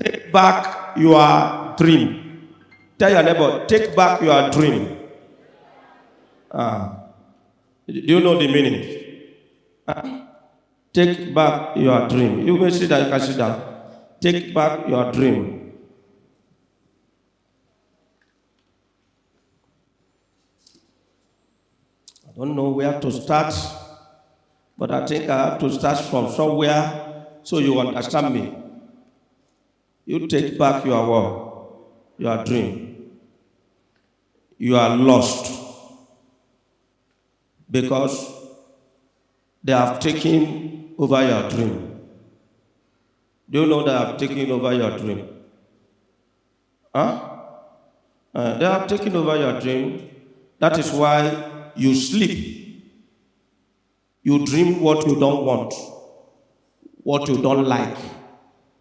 Take back your dream. Tell your neighbor, take back your dream. Do you know the meaning? Take back your dream. You may sit down, you can sit down. Take back your dream. I don't know where to start, but I think I have to start from somewhere so you understand me. You take back your word, your dream. You are lost because they have taken over your dream. Do you know they have taken over your dream? They have taken over your dream. That is why you sleep. You dream what you don't want, what you don't like,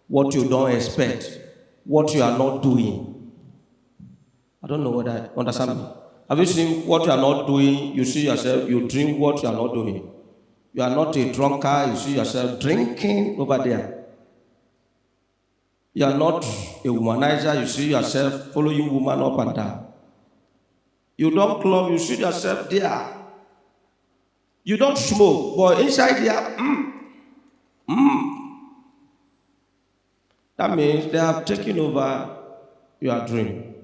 what you don't expect, what you are not doing. I don't know whether I understand me. Have you seen what you are not doing? You see yourself, you dream what you are not doing. You are not a drunkard, you see yourself drinking over there. You are not a womanizer, you see yourself following woman up and down. You don't club, you see yourself there. You don't smoke, but inside there, That means they have taken over your dream.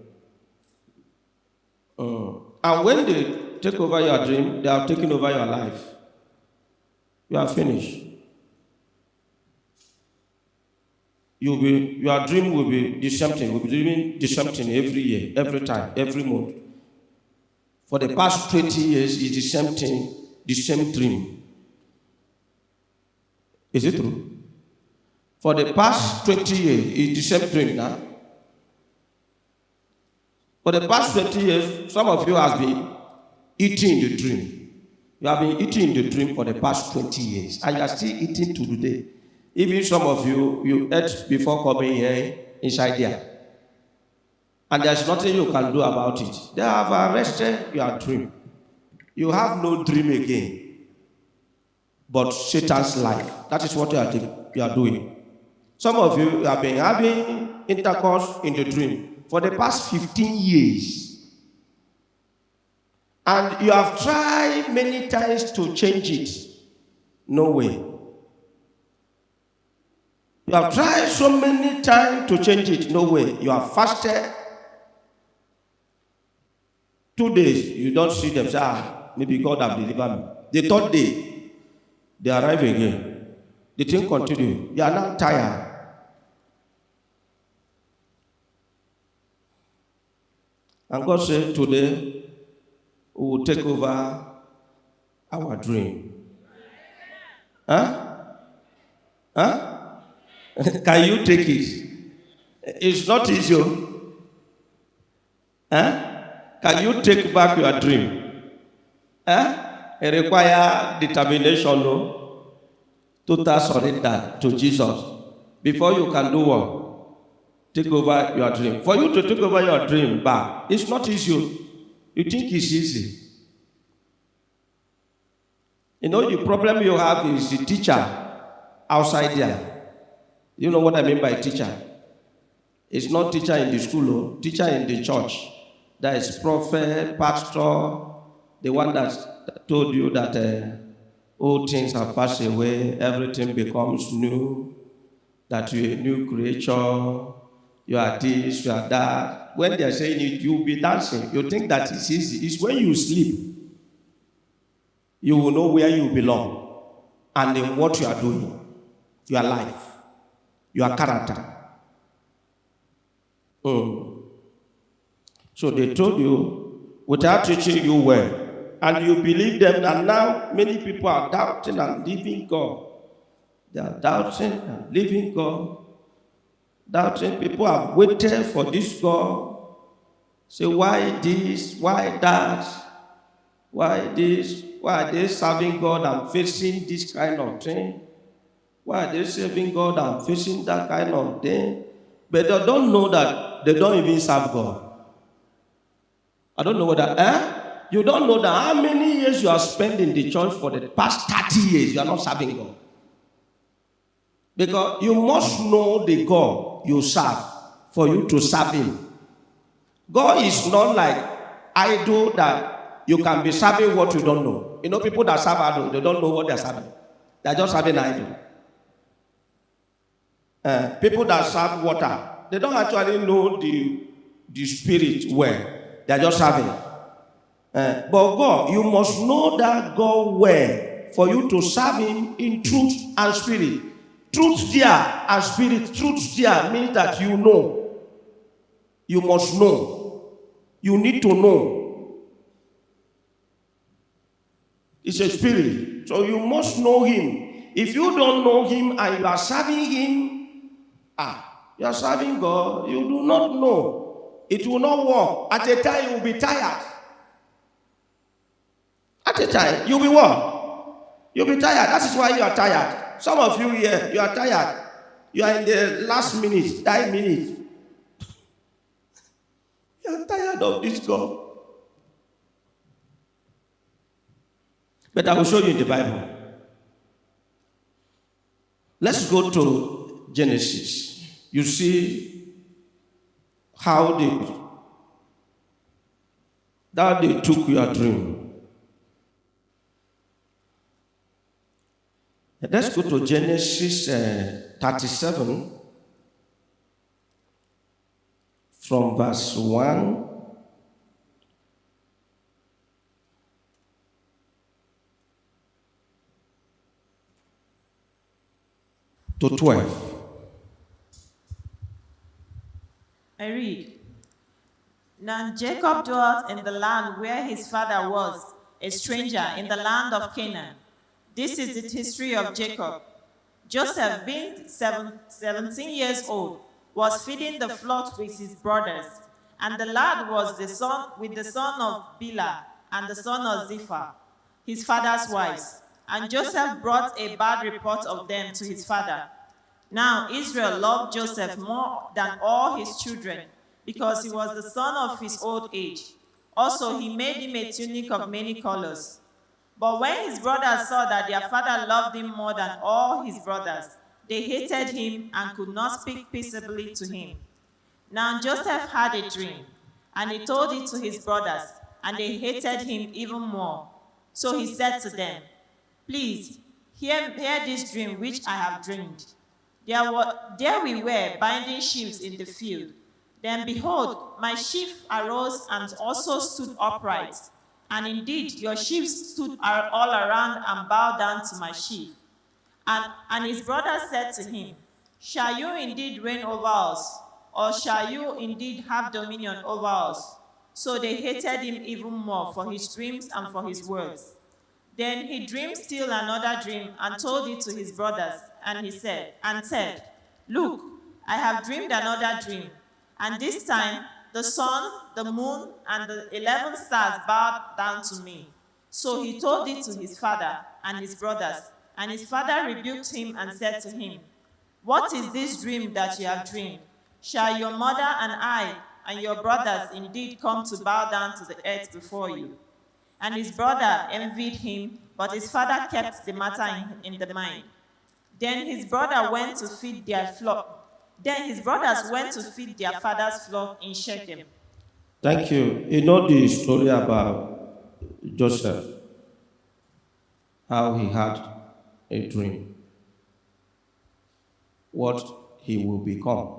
And when they take over your dream, they have taken over your life. You are finished. Your dream will be the same thing. Will be doing the same thing every year, every time, every month. For the past 20 years, it's the same thing, the same dream. Is it true? For the past 20 years, it's the same dream now. For the past 20 years, some of you have been eating the dream. You have been eating the dream for the past 20 years, and you are still eating to today. Even some of you ate before coming here inside there. And there's nothing you can do about it. They have arrested your dream. You have no dream again, but Satan's life. That is what you are doing. Some of you have been having intercourse in the dream for the past 15 years. And you have tried many times to change it. No way. You have tried so many times to change it. No way. You have fasted 2 days. You don't see them say, maybe God have delivered me. The third day, they arrive again. The thing continue. You are not tired. And God said, today, we will take over our dream. Can you take it? It's not easy. Can you take back your dream? It requires determination, no? Total surrender to Jesus. Before you can do what? Take over your dream. For you to take over your dream back, it's not easy. You think it's easy. You know, the problem you have is the teacher outside there. You know what I mean by teacher? It's not teacher in the school, teacher in the church. That is prophet, pastor, the one that told you that all things have passed away, everything becomes new, that you're a new creature. You are this, you are that. When they are saying it, you'll be dancing. You think that it's easy. It's when you sleep, you will know where you belong and in what you are doing, your life, your character. So they told you without teaching you well, and you believe them, and now many people are doubting and leaving God. They are doubting and leaving God. Doubting. People have waited for this God. Say, why this? Why that? Why this? Why are they serving God and facing this kind of thing? Why are they serving God and facing that kind of thing? But they don't know that they don't even serve God. I don't know whether, You don't know that how many years you have spent in the church for the past 30 years, you are not serving God. Because you must know the God God you serve for you to serve him. God is not like idol that you can be serving what you don't know. You know, people that serve idol, they don't know what they're serving. They're just serving idol. People that serve water, they don't actually know the spirit well. They're just serving. But God, you must know that God well for you to serve him in truth and spirit. Truth there and spirit. Truth there means that you know. You must know. You need to know. It's a spirit. So you must know him. If you don't know him and you are serving him, you are serving God, you do not know. It will not work. At a time you will be tired. At a time, you'll be what? You'll be tired. That is why you are tired. Some of you here, you are tired. You are in the last minute, 9 minutes. You are tired of this God. But I will show you in the Bible. Let's go to Genesis. You see how they took your dream. Let's go to Genesis 37 from verse 1 to 12. I read. Now Jacob dwelt in the land where his father was, a stranger in the land of Canaan. This is the history of Jacob. Joseph, being 17 years old, was feeding the flock with his brothers, and the lad was the son of Bilhah and the son of Zipporah, his father's wives. And Joseph brought a bad report of them to his father. Now Israel loved Joseph more than all his children, because he was the son of his old age. Also he made him a tunic of many colors. But when his brothers saw that their father loved him more than all his brothers, they hated him and could not speak peaceably to him. Now Joseph had a dream, and he told it to his brothers, and they hated him even more. So he said to them, "Please, hear this dream which I have dreamed. There we were binding sheaves in the field. Then behold, my sheaf arose and also stood upright. And indeed, your sheaves stood all around and bowed down to my sheaf." And his brothers said to him, "Shall you indeed reign over us? Or shall you indeed have dominion over us?" So they hated him even more for his dreams and for his words. Then he dreamed still another dream and told it to his brothers, and said, "Look, I have dreamed another dream, and this time the sun, the moon, and the 11 stars bowed down to me." So he told it to his father and his brothers, and his father rebuked him and said to him, "What is this dream that you have dreamed? Shall your mother and I and your brothers indeed come to bow down to the earth before you?" And his brother envied him, but his father kept the matter in the mind. Then his brothers went to feed their father's flock in Shechem. Thank you. You know the story about Joseph, how he had a dream, what he will become,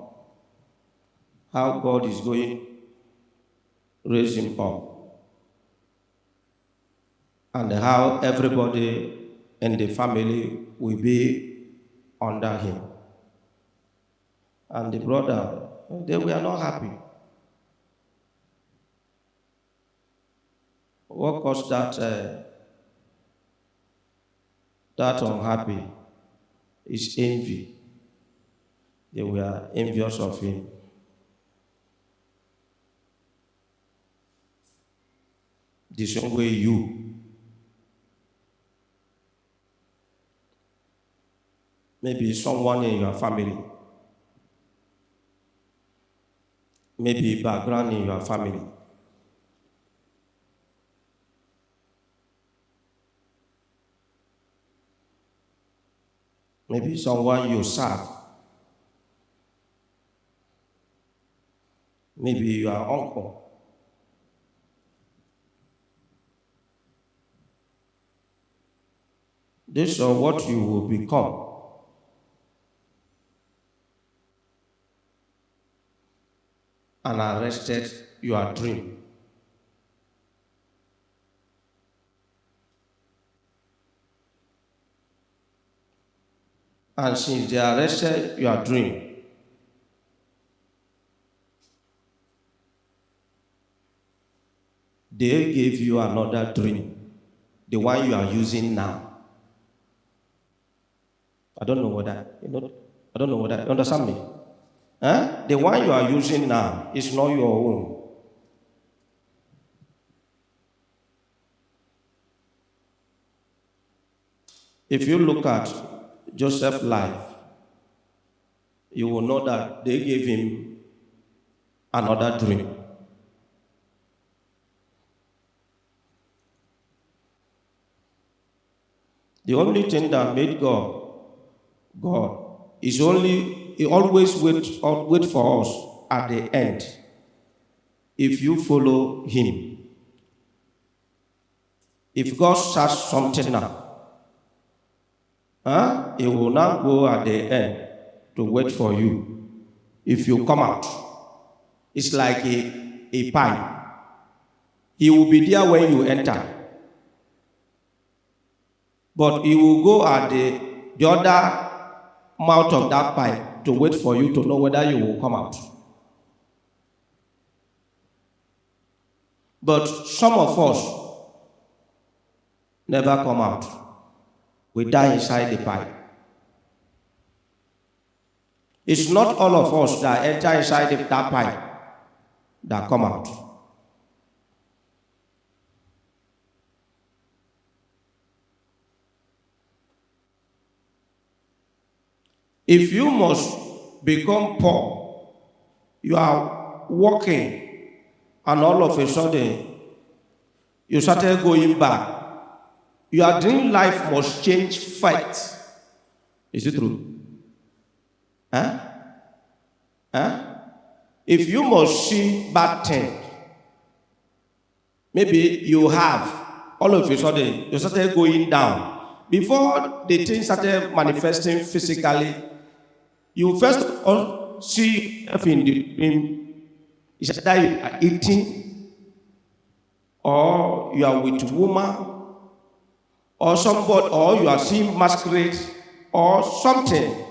how God is going to raise him up, and how everybody in the family will be under him. And the brother, they were not happy. What caused that unhappy is envy. They were envious of him. The same way you, maybe someone in your family, maybe background in your family, maybe someone you serve, maybe your uncle. This is what you will become. And arrested your dream. And since they arrested your dream, they gave you another dream, the one you are using now. I don't know whether, I don't know whether, you understand me? Huh? The one you are using now is not your own. If you look at Joseph's life, you will know that they gave him another dream. The only thing that made God is He always wait for us at the end. If you follow Him, if God starts something now, He will not go at the end to wait for you. If you come out, it's like a pipe. He will be there when you enter, but He will go at the other mouth of that pipe to wait for you to know whether you will come out. But some of us never come out. We die inside the pipe. It's not all of us that enter inside that pipe that come out. If you must become poor, you are walking, and all of a sudden, you started going back. Your dream life must change fight. Is it true? Huh? Huh? If you must see bad thing, maybe you have, all of a sudden, you started going down. Before the thing started manifesting physically, you first see in the dream, it's either you are eating, or you are with a woman, or somebody, or you are seeing masquerade, or something.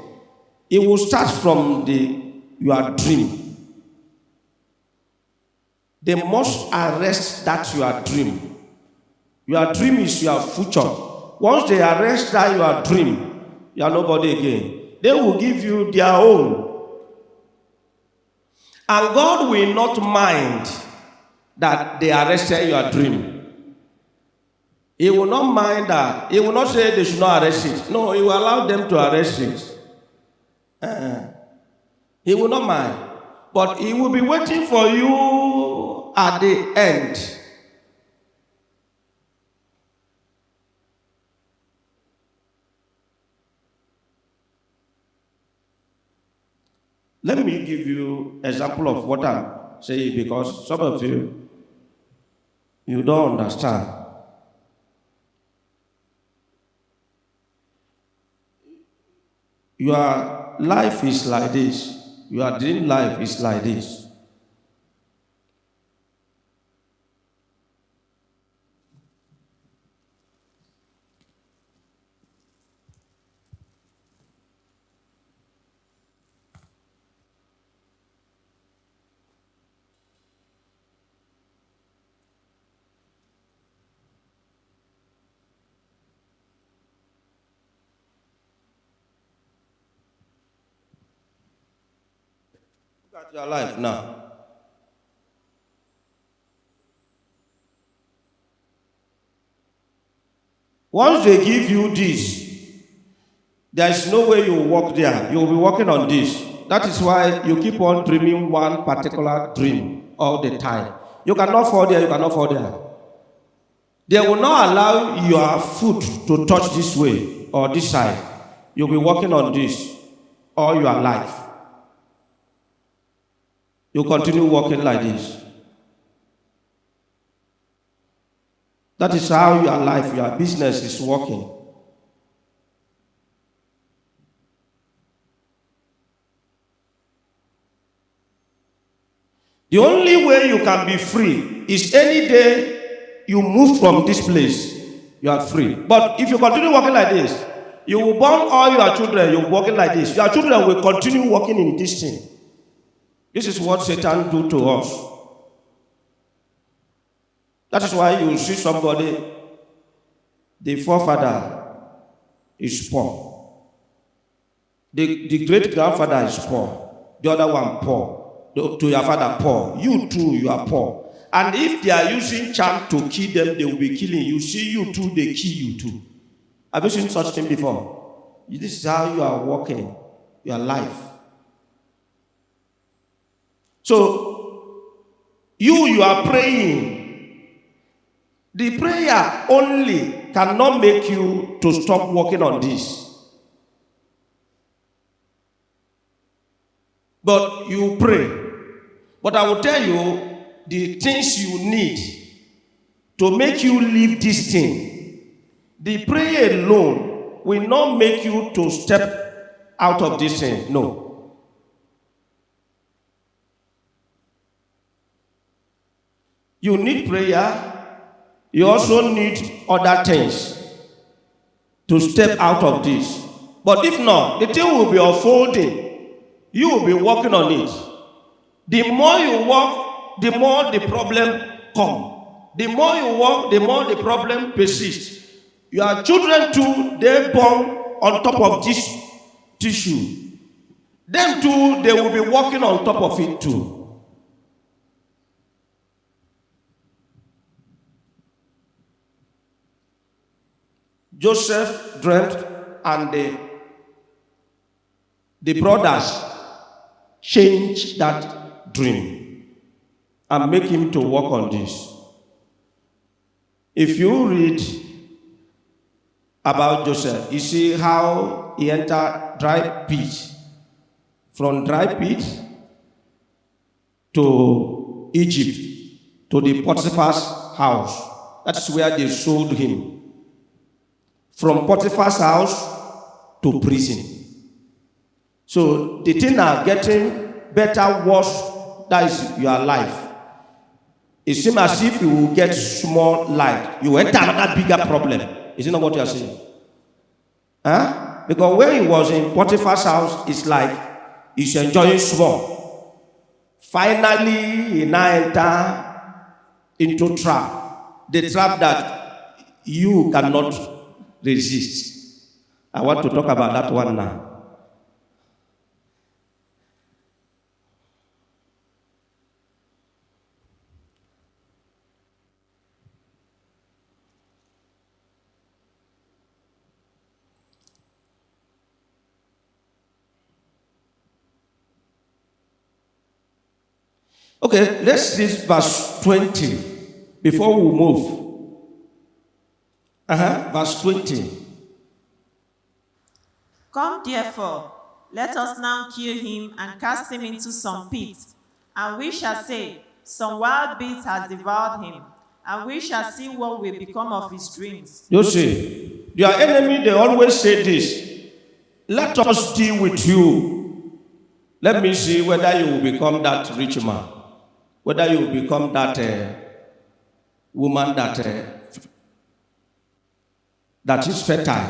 It will start from your dream. They must arrest that your dream. Your dream is your future. Once they arrest that your dream, you are nobody again. They will give you their own. And God will not mind that they arrested your dream. He will not mind that. He will not say they should not arrest it. No, He will allow them to arrest it. He will not mind. But He will be waiting for you at the end. Let me give you an example of what I'm saying, because some of you don't understand. Your life is like this. Your dream life is like this. Look at your life now. Once they give you this, there is no way you will walk there. You will be working on this. That is why you keep on dreaming one particular dream all the time. You cannot fall there, you cannot fall there. They will not allow your foot to touch this way or this side. You'll be working on this all your life. You continue working like this. That is how your life, your business is working. The only way you can be free is any day you move from this place, you are free. But if you continue working like this, you will born all your children, you're working like this. Your children will continue working in this thing. This is what Satan do to us. That is why you see somebody, the forefather is poor. The great-grandfather is poor. The other one poor. To your father poor. You too, you are poor. And if they are using charm to kill them, they will be killing you. See you too, they kill you too. Have you seen such thing before? This is how you are working your life. So, you are praying. The prayer only cannot make you to stop working on this. But you pray. But I will tell you the things you need to make you leave this thing. The prayer alone will not make you to step out of this thing. No. You need prayer. You also need other things to step out of this. But if not, the thing will be unfolding. You will be working on it. The more you work, the more the problem comes. The more you work, the more the problem persists. Your children too, they born on top of this tissue. Them too, they will be working on top of it too. Joseph dreamt, and the brothers changed that dream and make him to work on this. If you read about Joseph, you see how he entered dry pit. From dry pit to Egypt, to the Potiphar's house. That's where they sold him. From Potiphar's house to prison. So the things are getting better, worse. That is your life. It seems as if you will get small light. You enter another bigger problem. Is it not what you are saying? Huh? Because when he was in Potiphar's house, it's like he's enjoying small. Finally, he now enter into trap. The trap that you cannot resist. I want to talk about that one now. Okay, let's read verse 20 before we move. Verse 20. Come therefore, let us now kill him and cast him into some pit. And we shall say, some wild beast has devoured him. And we shall see what will become of his dreams. You see, your enemy, they always say this. Let us deal with you. Let me see whether you will become that rich man. Whether you will become that woman that is fertile.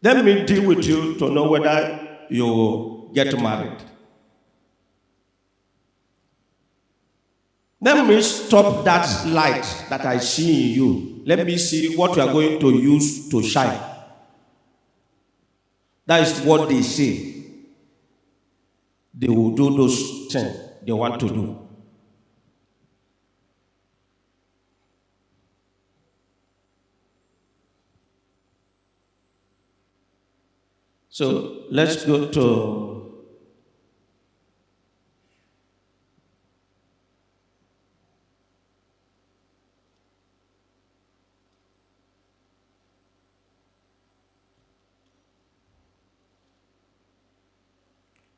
Let me deal with you to know whether you will get married. Let me stop that light that I see in you. Let me see what you are going to use to shine. That is what they say. They will do those things they want to do. So let's go to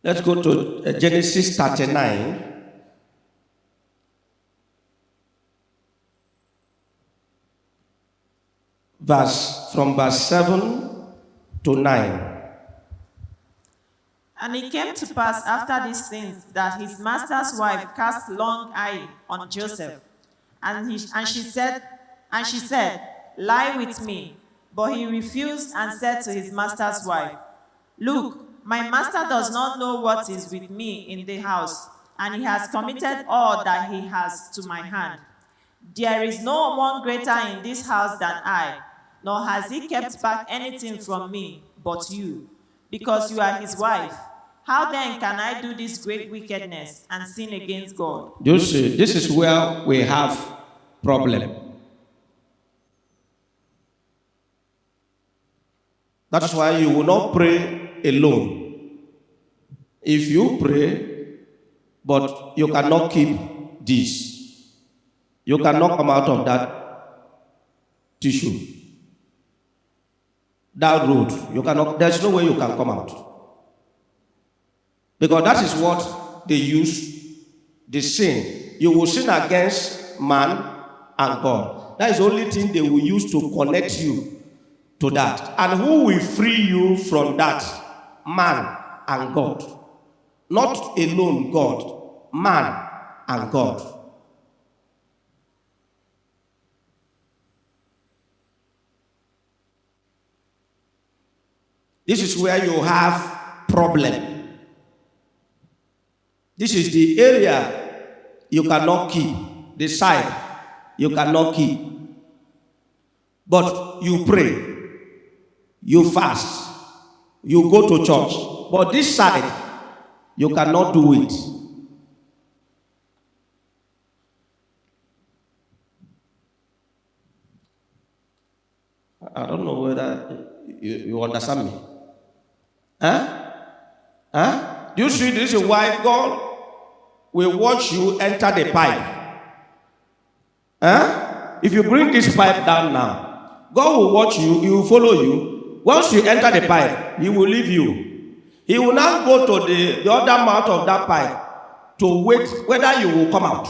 Let's go to Genesis 39. From verse 7 to 9. And it came to pass after these things that his master's wife cast long eye on Joseph, and she said, "Lie with me." But he refused and said to his master's wife, "Look, my master does not know what is with me in the house, and he has committed all that he has to my hand. There is no one greater in this house than I, nor has he kept back anything from me but you, because you are his wife. How then can I do this great wickedness and sin against God?" This is where we have problem. That's why you will not pray alone. If you pray, but you cannot keep this, you cannot come out of that tissue, that road. You cannot. There's no way you can come out. Because that is what they use, the sin. You will sin against man and God. That is the only thing they will use to connect you to that. And who will free you from that? Man and God. Not alone God, man and God. This is where you have problem. This is the area you cannot keep, the side you cannot keep. But you pray, you fast, you go to church. But this side, you cannot do it. I don't know whether you understand me. Do you see this is why God will watch you enter the pipe? If you bring this pipe down now, God will watch you, He will follow you. Once you enter the pipe, He will leave you. He will now go to the other mouth of that pipe to wait whether you will come out.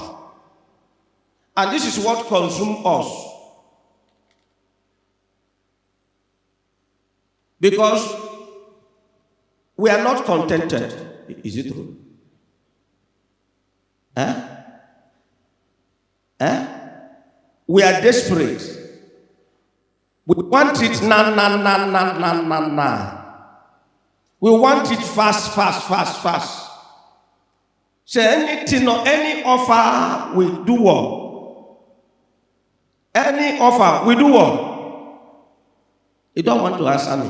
And this is what consumes us. Because we are not contented. Is it true? We are desperate. We want it now. We want it fast. So anything or any offer we do what? Any offer we do what? You don't want to answer me.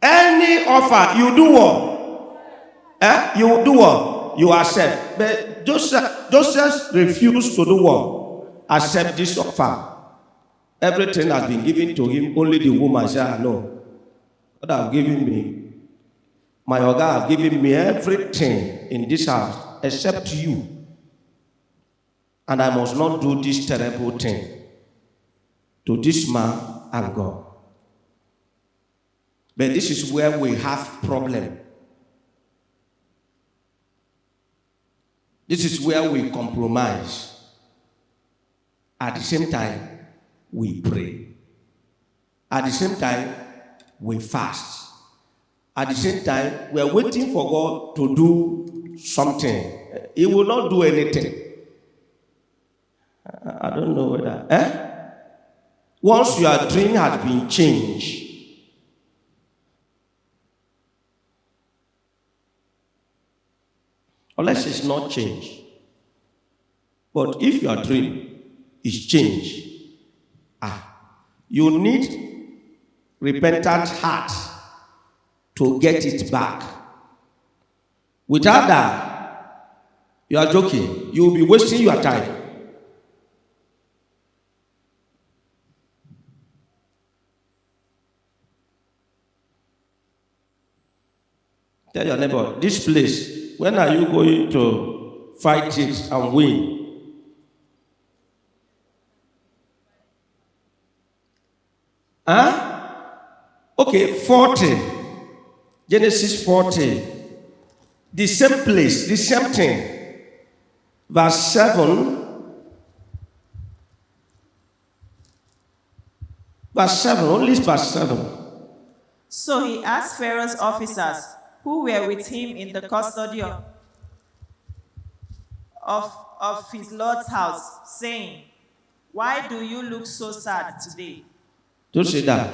Any offer you do what? You do what? You accept. But Joseph refused to do what? Accept this offer. Everything has been given to him. Only the woman said, "No, God has given me. My God has given me everything in this house except you. And I must not do this terrible thing to this man and God." But this is where we have problem. This is where we compromise. At the same time, we pray. At the same time, we fast. At the same time, we are waiting for God to do something. He will not do anything. I don't know whether. Once your dream has been changed, unless it's not changed. But if your dream is changed, you need repentant heart to get it back. Without that, you are joking. You will be wasting your time. Tell your neighbor, this place, when are you going to fight it and win? Okay, 40. Genesis 40. The same place, the same thing. Verse 7. Verse 7, only verse 7. So he asked Pharaoh's officers who were with him in the custody of his Lord's house, saying, "Why do you look so sad today?" To say that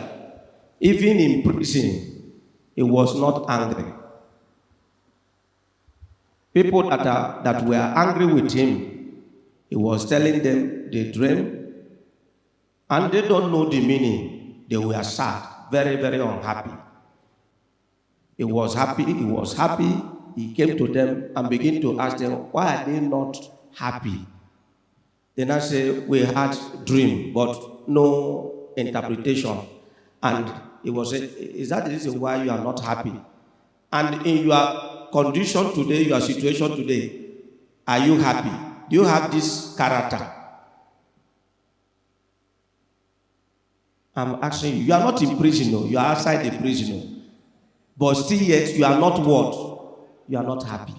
even in prison, he was not angry. People that were angry with him, he was telling them they dream, and they don't know the meaning. They were sad, very, very unhappy. He was happy, he was happy. He came to them and began to ask them, why are they not happy? Then I say, we had dream, but no interpretation. And he was saying, is that the reason why you are not happy? And in your condition today, your situation today, are you happy? Do you have this character? I'm asking you, you are not in prison, no. You are outside the prison. But still yet, you are not what? You are not happy.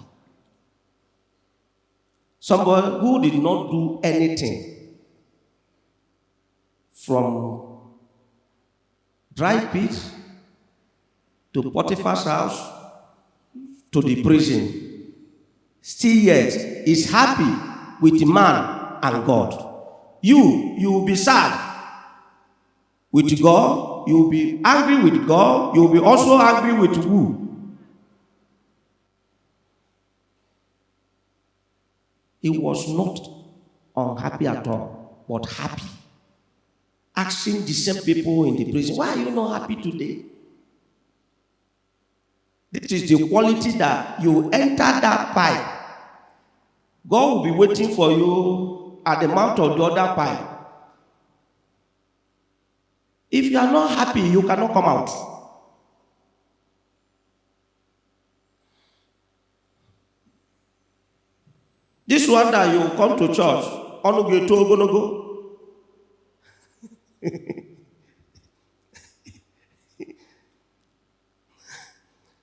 Someone who did not do anything from dry pit to Potiphar's house to the prison, still yet is happy with man and God. You will be sad with God, you will be angry with God, you will be also angry with who? He was not unhappy at all, but happy. Asking the same people in the prison, why are you not happy today? This is the quality that you enter that pipe. God will be waiting for you at the mouth of the other pipe. If you are not happy, you cannot come out. This one that you come to church,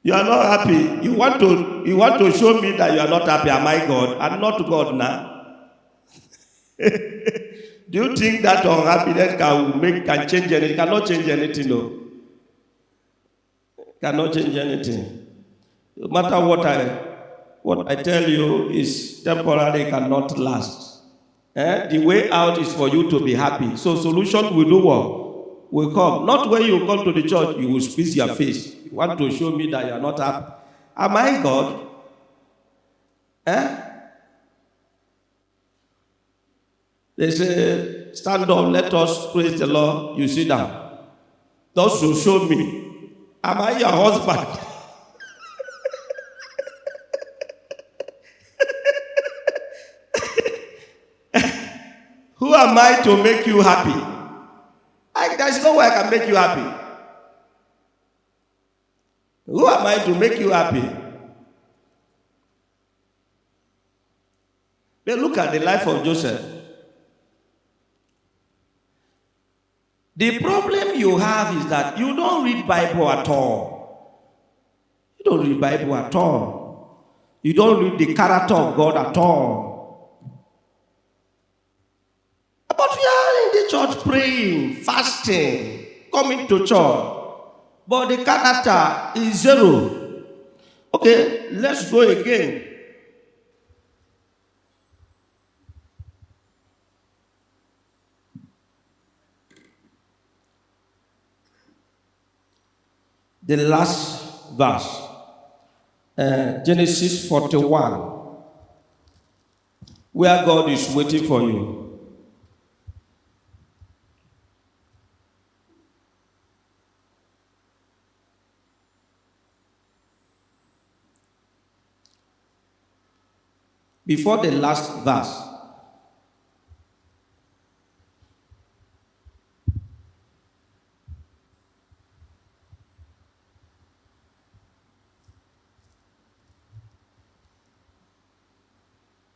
you are not happy. You want to show me that you are not happy. Am I God? I'm not God now. Do you think that unhappiness can change anything? It cannot change anything, no. Cannot change anything. No matter what I tell you is temporary, cannot last. The way out is for you to be happy. So solution will do what? Will come. Not when you come to the church, you will squeeze your face. You want to show me that you are not happy. Am I God? They say, stand up, let us praise the Lord. You sit down. Those who show me, am I your husband? Who am I to make you happy? There's no way I can make you happy. Who am I to make you happy? But look at the life of Joseph. The problem you have is that you don't read Bible at all. You don't read Bible at all. You don't read the character of God at all. But we are in the church praying, fasting, coming to church. But the character is zero. Okay, let's go again. The last verse, Genesis 41, where God is waiting for you. Before the last verse,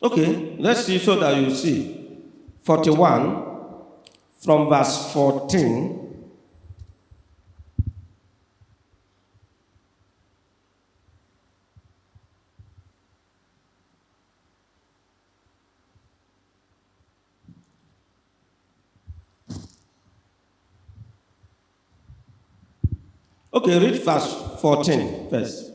okay, let's see so that you see. 41 from verse 14. Okay, read verse 14 first.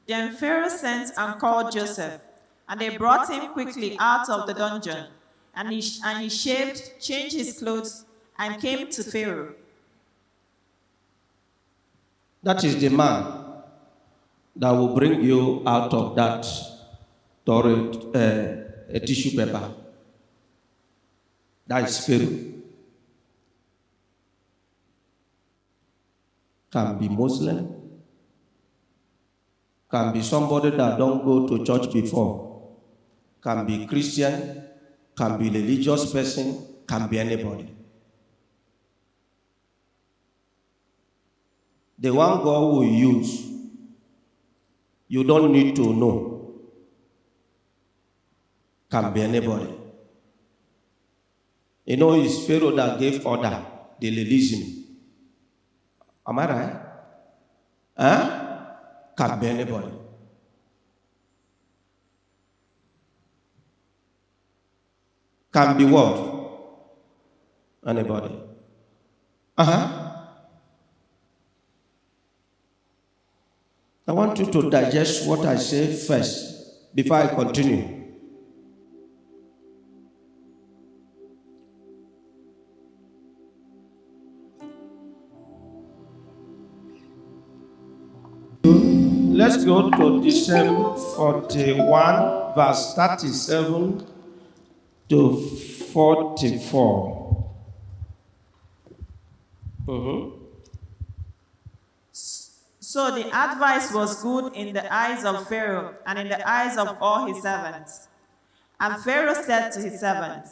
Then Pharaoh sent and called Joseph, and they brought him quickly out of the dungeon. And he shaved, changed his clothes, and came to Pharaoh. That is the man that will bring you out of that torrid tissue paper. That is Pharaoh. Can be Muslim, can be somebody that don't go to church before, can be Christian, can be religious person, can be anybody. The one God will use, you don't need to know, can be anybody. You know, it's Pharaoh that gave order, they release him. Am I right? Huh? Can be anybody. Can be what? Anybody. I want you to digest what I say first before I continue. Let's go to December 41, verse 37 to 44. So the advice was good in the eyes of Pharaoh and in the eyes of all his servants. And Pharaoh said to his servants,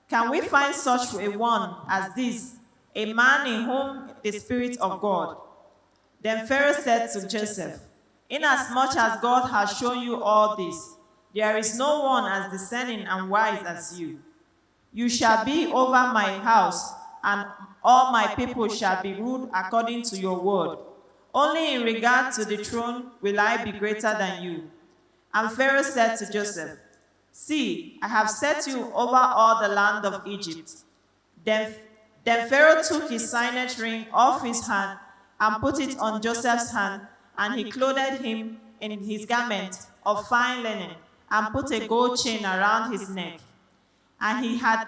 "Can we find such a one as this, a man in whom the Spirit of God?" Then Pharaoh said to Joseph, "Inasmuch as God has shown you all this, there is no one as discerning and wise as you. You shall be over my house, and all my people shall be ruled according to your word. Only in regard to the throne will I be greater than you." And Pharaoh said to Joseph, "See, I have set you over all the land of Egypt." Then Pharaoh took his signet ring off his hand and put it on Joseph's hand, and he clothed him in his garment of fine linen, and put a gold chain around his neck. And he had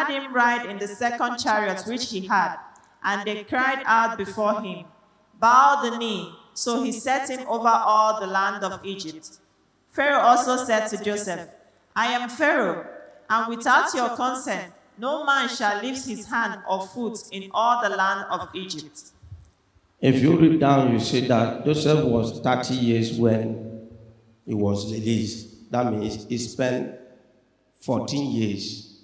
him ride in the second chariot which he had, and they cried out before him, "Bow the knee." So he set him over all the land of Egypt. Pharaoh also said to Joseph, "I am Pharaoh, and without your consent no man shall lift his hand or foot in all the land of Egypt." If you read down, you see that Joseph was 30 years when he was released. That means he spent 14 years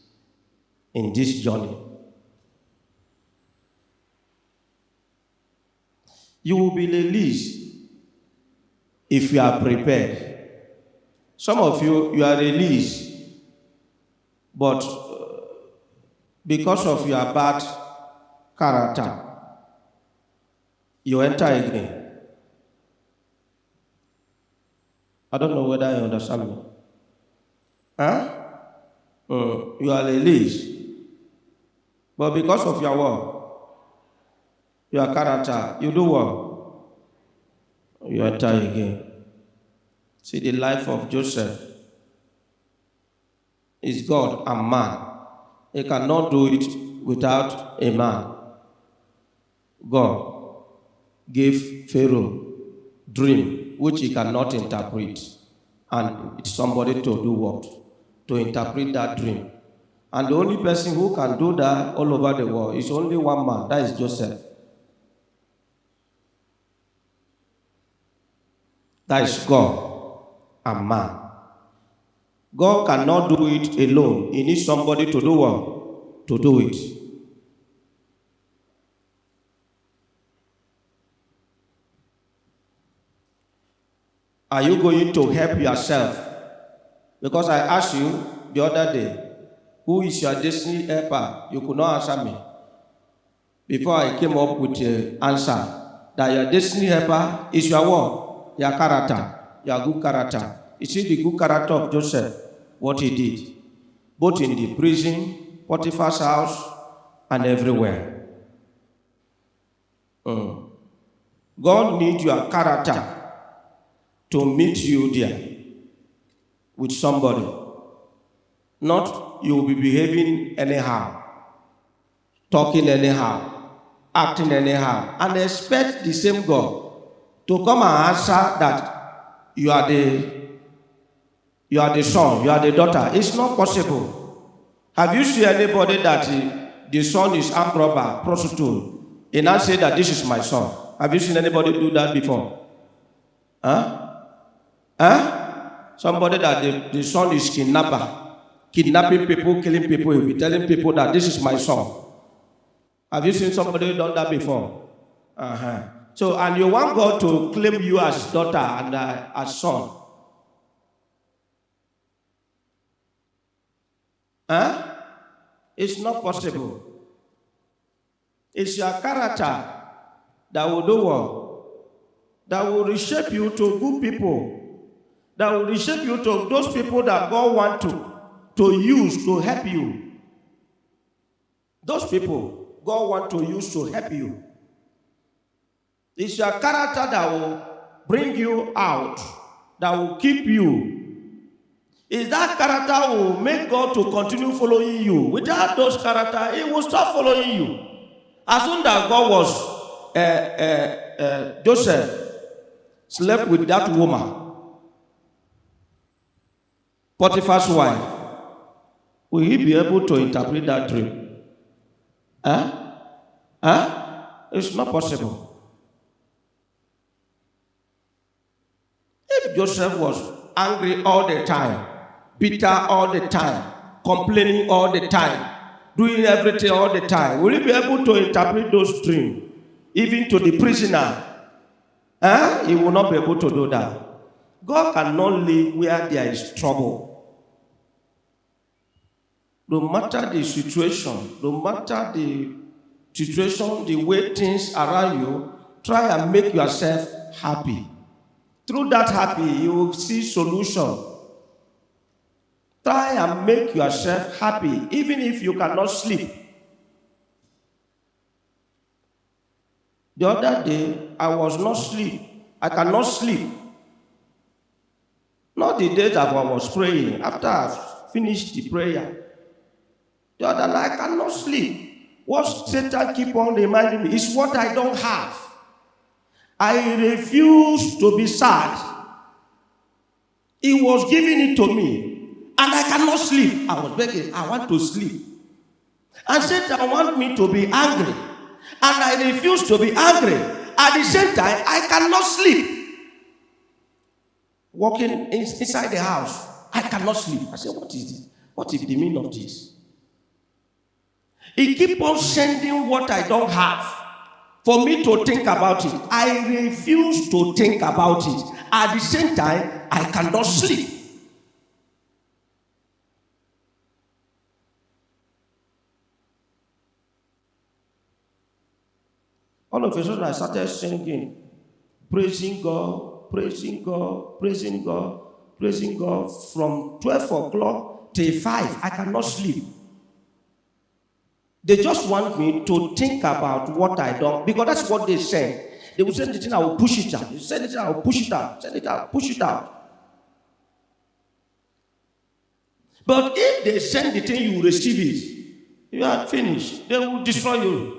in this journey. You will be released if you are prepared. Some of you are released, but because of your bad character, you enter again. I don't know whether you understand me. You are released, but because of your work, your character, you do what? You enter again. See, the life of Joseph is God and man. He cannot do it without a man. God gave Pharaoh dream which he cannot interpret, and it's somebody to do what? To interpret that dream. And the only person who can do that all over the world is only one man, that is Joseph. That is God and man. God cannot do it alone. He needs somebody to do what? To do it. Are you going to help yourself? Because I asked you the other day, who is your destiny helper? You could not answer me. Before I came up with the answer that your destiny helper is your what? Your character, your good character. You see the good character of Joseph, what he did, both in the prison, Potiphar's house, and everywhere. God needs your character to meet you there with somebody. Not you will be behaving anyhow, talking anyhow, acting anyhow, and expect the same God to come and answer that you are the son, you are the daughter. It's not possible. Have you seen anybody that the son is armed robber, prostitute, and now say that this is my son? Have you seen anybody do that before? Somebody that the son is kidnapper, kidnapping people, killing people, he'll be telling people that this is my son. Have you seen somebody done that before? So, and you want God to claim you as daughter and as son. It's not possible. It's your character that will do what? That will reshape you to good people. That will reshape you to those people that God wants to use to help you. Those people God wants to use to help you. It's your character that will bring you out, that will keep you. It's that character will make God to continue following you. Without those characters, He will stop following you. As soon as God was Joseph slept with that woman, Potiphar's wife, will he be able to interpret that dream? It's not possible. If Joseph was angry all the time, bitter all the time, complaining all the time, doing everything all the time, will he be able to interpret those dreams, even to the prisoner? He will not be able to do that. God cannot live where there is trouble. No matter the situation, the way things around you, try and make yourself happy. Through that happy, you will see solution. Try and make yourself happy, even if you cannot sleep. The other day, I cannot sleep. Not the day that I was praying. After I finished the prayer, the other night, I cannot sleep. What Satan keep on reminding me is what I don't have. I refuse to be sad. He was giving it to me, and I cannot sleep. I was begging, I want to sleep. And Satan wants me to be angry, and I refuse to be angry. At the same time, I cannot sleep. Walking inside the house, I cannot sleep. I said, what is this? What is the meaning of this? He keep on sending what I don't have for me to think about it. I refuse to think about it. At the same time, I cannot sleep. All of a sudden, I started singing, praising God, praising God, praising God, praising God from 12 o'clock till 5. I cannot sleep. They just want me to think about what I don't, because that's what they say. They will send it in, I will push it out. They send it in, I will push it out. Send it out, push it out. But if they send the thing, you will receive it. You are finished. They will destroy you.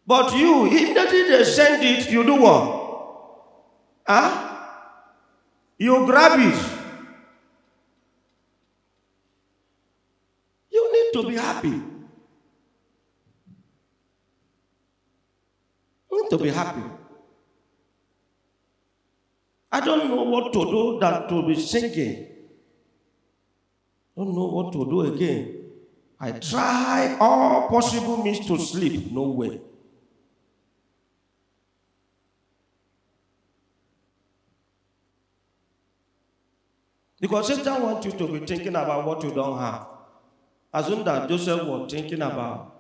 But you, immediately they send it, you do what? You grab it. You need to be happy. You need to be happy. I don't know what to do than to be singing. Don't know what to do again. I try all possible means to sleep. No way. Because Satan wants you to be thinking about what you don't have. As soon as Joseph was thinking about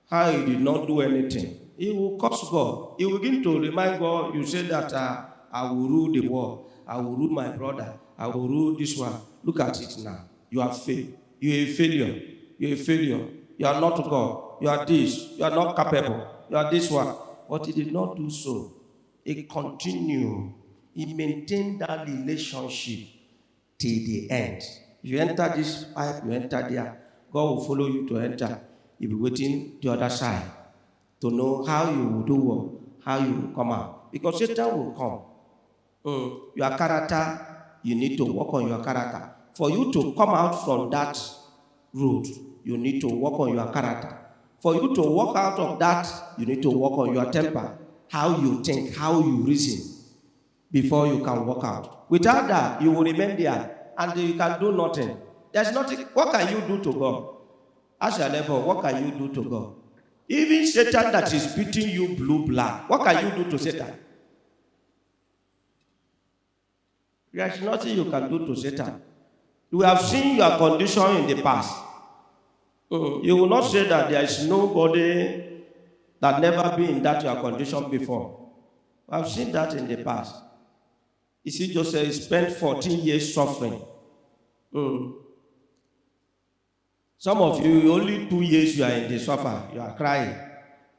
how he did not do anything, he will curse God. He will begin to remind God, you said that I will rule the world. I will rule my brother. I will rule this one. Look at it now. You have failed. You are a failure. You are a failure. You are not God. You are this. You are not capable. You are this one. But he did not do so. He continued. He maintained that relationship till the end. If you enter this pipe, you enter there. God will follow you to enter. You'll be waiting the other side to know how you will do work, how you will come out. Because Satan will come. Your character, you need to work on your character. For you to come out from that road, you need to work on your character. For you to walk out of that, you need to work on your temper, how you think, how you reason, before you can walk out. Without that, you will remain there, and you can do nothing. There's nothing. What can you do to God? As your level, what can you do to God? Even Satan that is beating you blue black, what can you do to Satan? There's nothing you can do to Satan. You have seen your condition in the past. You will not say that there is nobody that never been in that your condition before. I've seen that in the past. You see, Joseph spent 14 years suffering. Some of you, only 2 years you are in the suffer, you are crying.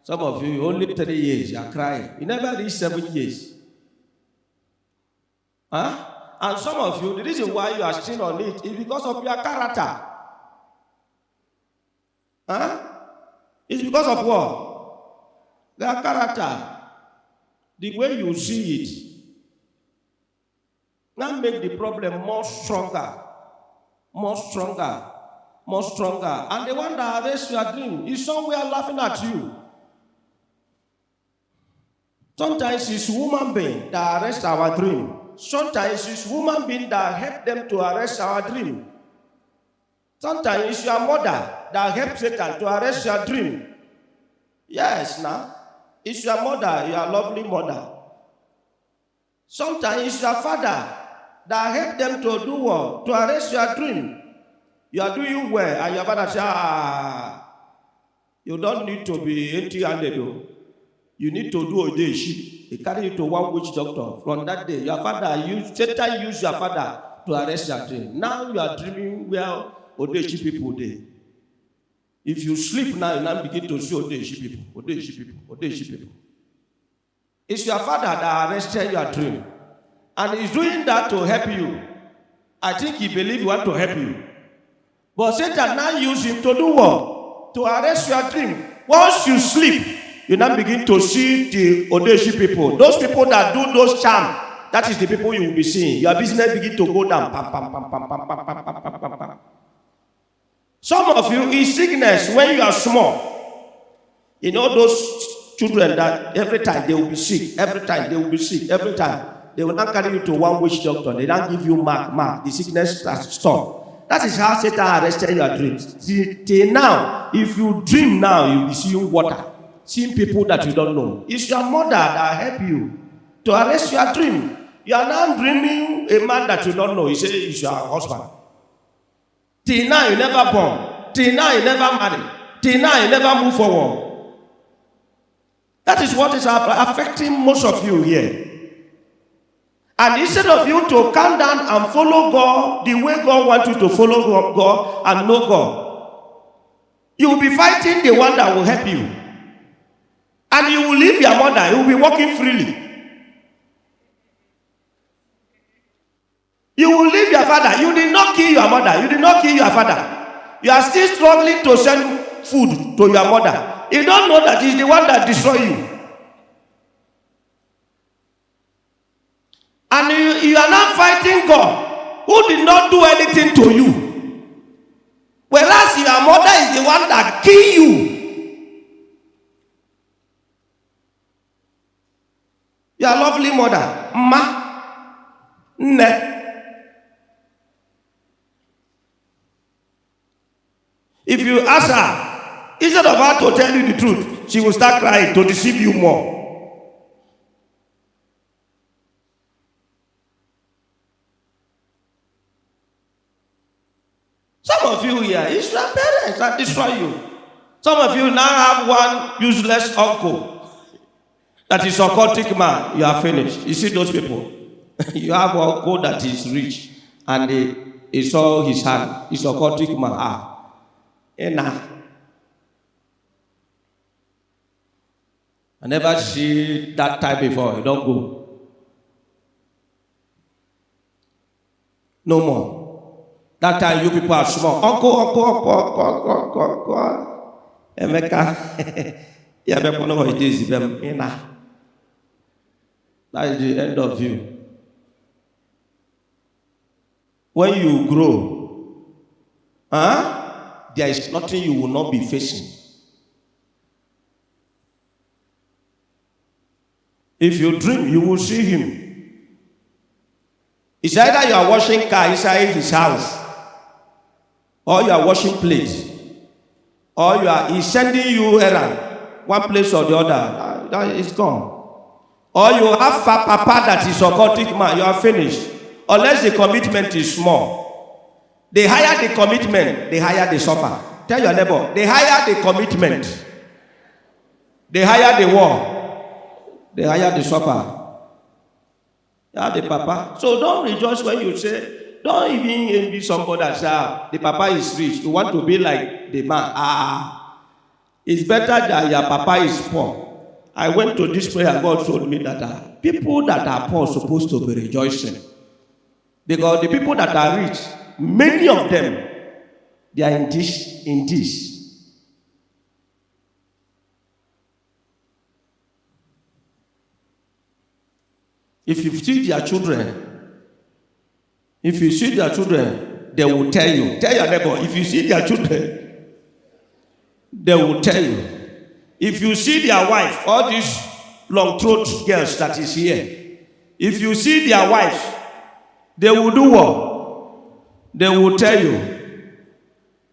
Some of you, only 3 years, you are crying. You never reach 7 years. Huh? And some of you, the reason why you are still on it is because of your character. Huh? It's because of what? Their character. The way you see it. Now make the problem more stronger. More stronger. More stronger. And the one that arrests your dream is somewhere laughing at you. Sometimes it's human being that arrests our dream. Sometimes it's human being that help them to arrest our dream. Sometimes it's your mother that helps Satan to arrest your dream. Yes, now. It's your mother, your lovely mother. Sometimes it's your father that help them to do what? To arrest your dream. You are doing well, and your father says, you don't need to be empty-handed, though. You need to do a day sheep. They carry you to one witch doctor. From that day, your father Satan used your father to arrest your dream. Now you are dreaming where Odeshi people dey. If you sleep now, you now begin to see Odeshi people, Odeshi people, Odeshi people. It's your father that arrested your dream. And he's doing that to help you. I think he believes he wants to help you. But Satan now use him to do what? To arrest your dream. Once you sleep, you now begin to see the Odeshi people. Those people that do those charms, that is the people you will be seeing. Your business begin to go down. Pam, pam, pam, pam, pam, pam, pam, pam, pam, pam. Some of you, in sickness, when you are small, you know those children that every time they will be sick, every time they will be sick, every time. They will not carry you to one witch doctor. They don't give you mark. The sickness has stopped. That is how Satan arrested your dreams. Till now, if you dream now, you'll be seeing water. Seeing people that you don't know. It's your mother that help you to arrest your dream. You are now dreaming a man that you don't know. You say it's your husband. Till now you never born. Till now you never marry. Till now you never move forward. That is what is affecting most of you here. And instead of you to calm down and follow God the way God wants you to follow God and know God, you will be fighting the one that will help you. And you will leave your mother. You will be walking freely. You will leave your father. You did not kill your mother. You did not kill your father. You are still struggling to send food to your mother. You don't know that it's the one that destroyed you. And you are not fighting God, who did not do anything to you. Whereas your mother is the one that killed you. Your lovely mother, Ne. If you ask her, instead of her to tell you the truth, she will start crying to deceive you more. Some of you here, it's your parents that destroy you. Some of you now have one useless uncle that is a occultic man. You are finished. You see those people? You have an uncle that is rich and he saw his hand. He's a occultic man. I never see that type before. You don't go. No more. That time you people are small. Uncle. Emeka. Yeah, that is the end of you. When you grow, there is nothing you will not be facing. If you dream, you will see him. It's either you are washing car inside his house, or you are washing plates, or he's sending you errand, one place or the other. That is gone. Or you have papa that is a occultic man, you are finished. Unless the commitment is small. The higher the commitment, the higher the suffer. Tell your neighbor, the higher the commitment, the higher the war, the higher the suffer. Yeah, the papa. So don't rejoice when you say, don't even envy somebody that say, the papa is rich. You want to be like the man. It's better that your papa is poor. I went to this prayer, God told me that people that are poor are supposed to be rejoicing. Because the people that are rich, many of them, they are in this. If you see their children, they will tell you. Tell your neighbor, if you see their children, they will tell you. If you see their wife, all these long throat girls that is here, if you see their wife, they will do what? They will tell you.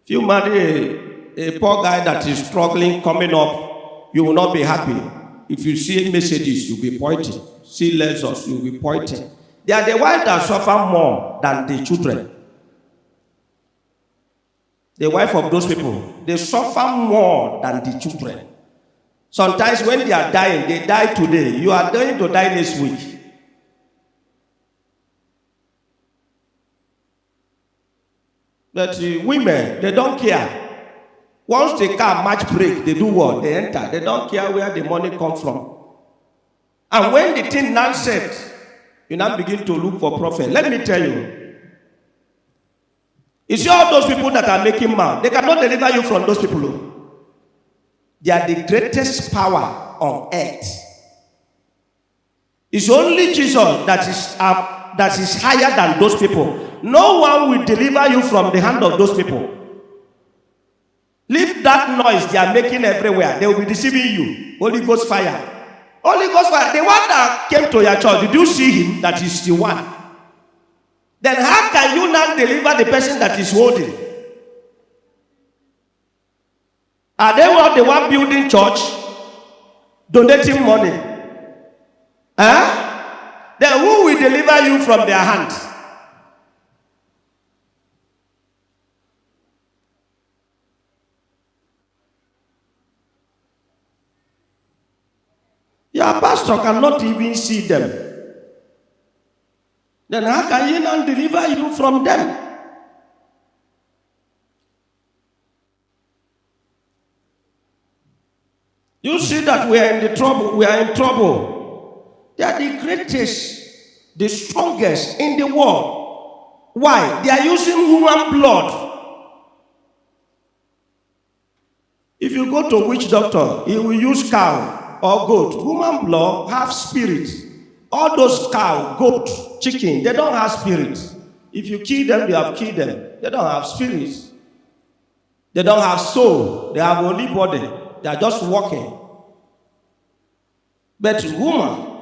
If you marry a poor guy that is struggling, coming up, you will not be happy. If you see Mercedes, you'll be pointing. See Lexus, you'll be pointing. They are the wives that suffer more than the children. The wife of those people, they suffer more than the children. Sometimes when they are dying, they die today. You are going to die next week. But women, they don't care. Once the car match break, they do what? They enter. They don't care where the money comes from. And when the thing now set, you now begin to look for profit. Let me tell you. You see all those people that are making money, they cannot deliver you from those people. They are the greatest power on earth. It's only Jesus that is higher than those people. No one will deliver you from the hand of those people. Leave that noise they are making everywhere. They will be deceiving you. Holy Ghost fire. Holy Ghost fire. The one that came to your church, did you see him? That is the one. Then how can you not deliver the person that is holding? Are they not the one building church? Donating money? Then who will deliver you from their hands? Your pastor cannot even see them. Then how can he not deliver you from them? You see that we are in trouble. They are the greatest, the strongest in the world. Why? They are using human blood. If you go to witch doctor, he will use cow or goat. Human blood have spirit. All those cow, goat, chicken, they don't have spirit. If you kill them, you have killed them. They don't have spirit. They don't have soul. They have only body. They are just walking. But woman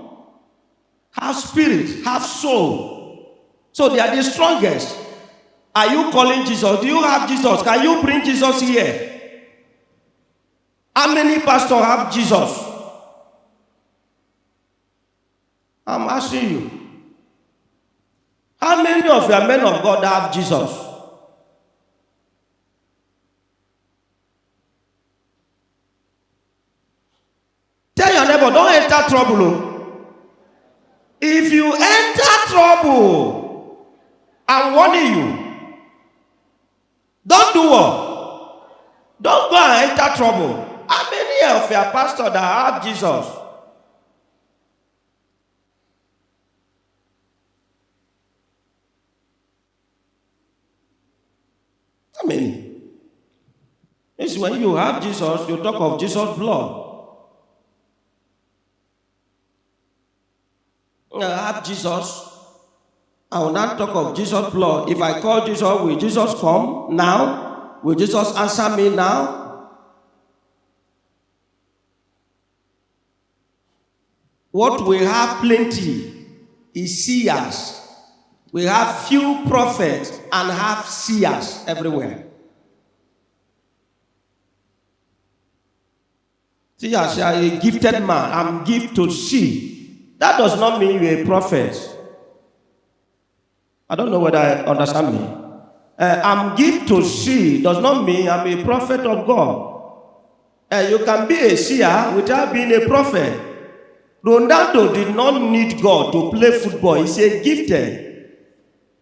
have spirit, have soul. So they are the strongest. Are you calling Jesus? Do you have Jesus? Can you bring Jesus here? How many pastors have Jesus? I'm asking you. How many of your men of God have Jesus? Tell your neighbor, don't enter trouble. If you enter trouble, I'm warning you. Don't do what? Don't go and enter trouble. How many of your pastors that have Jesus? How many? It's when you have Jesus, you talk of Jesus' blood. I have Jesus. I will not talk of Jesus' blood. If I call Jesus, will Jesus come now? Will Jesus answer me now? What we have plenty is seers. We have few prophets and have seers everywhere. Seers, you are a gifted man. I'm gifted to see. That does not mean you're a prophet. I don't know whether I understand me. I'm gifted to see does not mean I'm a prophet of God. You can be a seer without being a prophet. Ronaldo did not need God to play football. He's a gifted.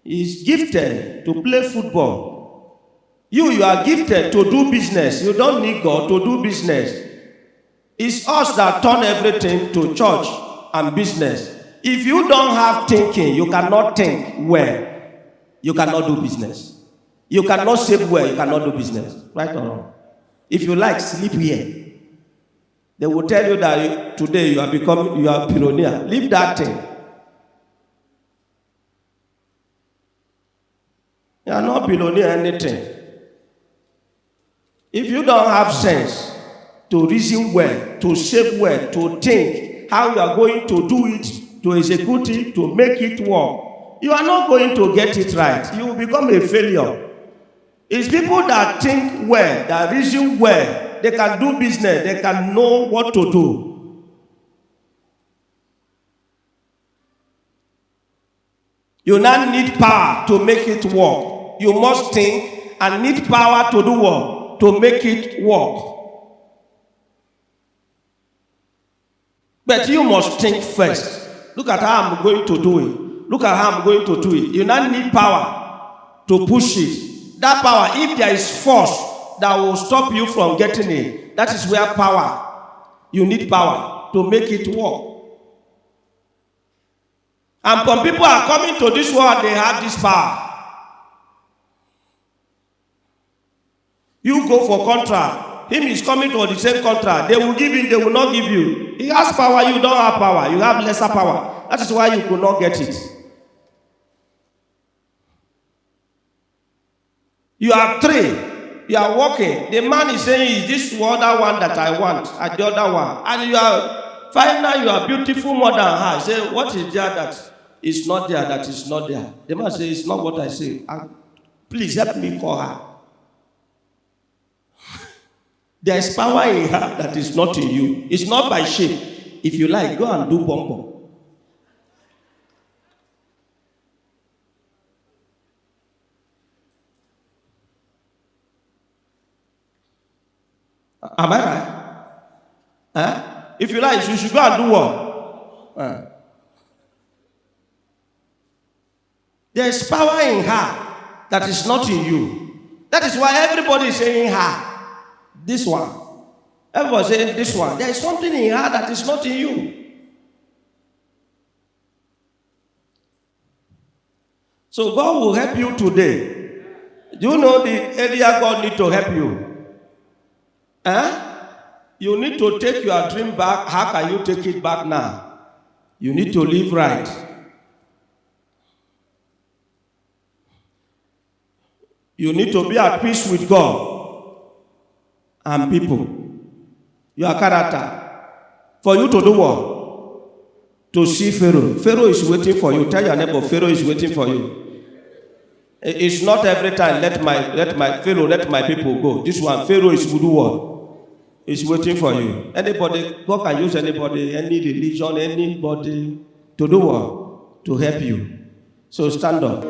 He's gifted to play football. You are gifted to do business. You don't need God to do business. It's us that turn everything to church and business. If you don't have thinking, you cannot think well. You cannot do business. You cannot save well. You cannot do business. Right or wrong? If you like, sleep here. They will tell you that today you are a pioneer. Leave that thing. You are not pioneer anything. If you don't have sense to reason well, to save well, to think how you are going to do it, to execute it, to make it work, you are not going to get it right. You will become a failure. It's people that think well, that reason well, they can do business, they can know what to do. You now need power to make it work. You must think and need power to do what? To make it work. But you must think first. Look at how I'm going to do it. Look at how I'm going to do it. You now need power to push it. That power, if there is force that will stop you from getting it, that is where power, you need power to make it work. And some people are coming to this world, they have this power. You go for contract. Him is coming to the same contract. They will give him, they will not give you. He has power, you don't have power. You have lesser power. That is why you could not get it. You are three. You are working. The man is saying, is this other one that I want? And the other one. And you are, finally, you are beautiful more than her. Say, what is there that is not there, that is not there? The man says, it's not what I say. Please help me call her. There is power in her that is not in you. It's not by shape. If you like, go and do bum. Am I right? Huh? If you like, you should go and do what? There is power in her that is not in you. That is why everybody is saying her. This one. Everybody saying this one. There is something in her that is not in you. So God will help you today. Do you know the area God needs to help you? You need to take your dream back. How can you take it back now? You need to live right. You need to be at peace with God and people. Your character. For you to do what? To see Pharaoh. Pharaoh is waiting for you. Tell your neighbor, Pharaoh is waiting for you. It's not every time, let my people go. This one, Pharaoh is do what? It's waiting for you. Anybody, God can use anybody, any religion, anybody to do what? To help you. So stand up.